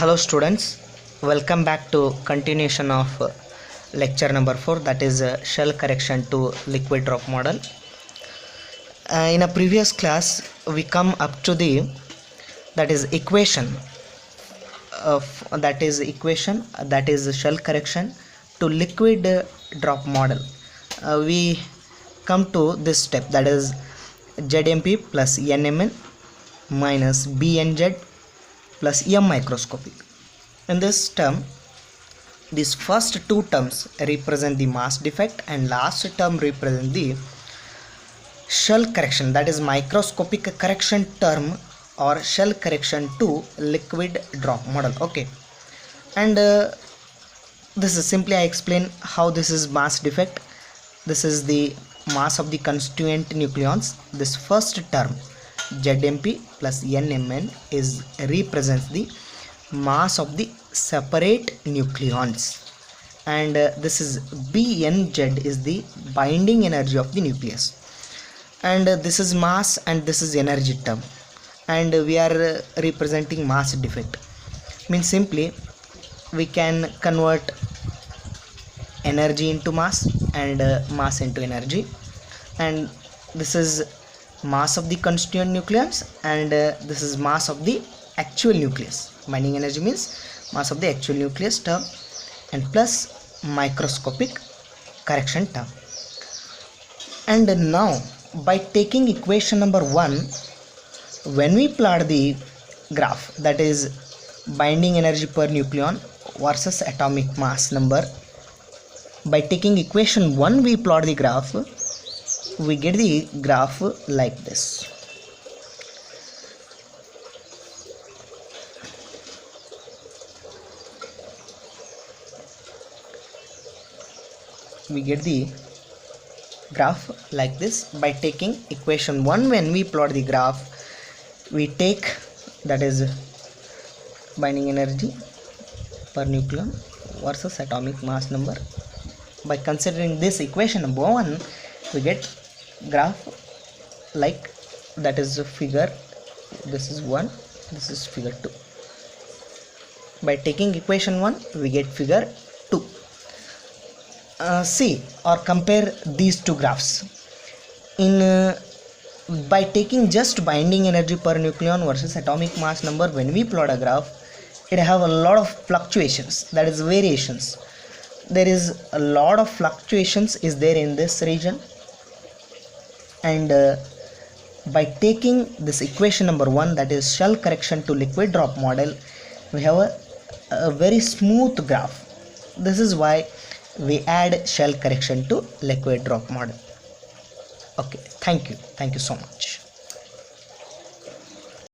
Hello students, welcome back to continuation of lecture number 4, that is shell correction to liquid drop model. In a previous class we come up to the that is equation that is shell correction to liquid drop model. We come to this step, that is ZMP plus NMN minus BNZ plus M microscopic. In this term, these first two terms represent the mass defect and last term represent the shell correction, that is microscopic correction term or shell correction to liquid drop model. Okay, and this is simply I explain how this is mass defect. This is the mass of the constituent nucleons. This first term ZMP plus NMN is represents the mass of the separate nucleons, and this is BNZ is the binding energy of the nucleus, and this is mass and this is energy term, and we are representing mass defect. Means simply we can convert energy into mass and mass into energy, and this is mass of the constituent nucleons and this is mass of the actual nucleus. Binding energy means mass of the actual nucleus term and plus microscopic correction term. And now by taking equation number 1, when we plot the graph, that is binding energy per nucleon versus atomic mass number, by taking equation 1 we plot the graph, we get the graph like this. We get the graph like this by taking equation 1. When we plot the graph, we take, that is binding energy per nucleon versus atomic mass number. By considering this equation number 1, we get graph like, that is figure, this is 1, this is figure 2. By taking equation 1 we get figure 2. See or compare these two graphs. In by taking just binding energy per nucleon versus atomic mass number, when we plot a graph, it have a lot of fluctuations, that is variations. There is a lot of fluctuations is there in this region, and by taking this equation number 1, that is shell correction to liquid drop model, we have a very smooth graph. This is why we add shell correction to liquid drop model. Okay, thank you so much.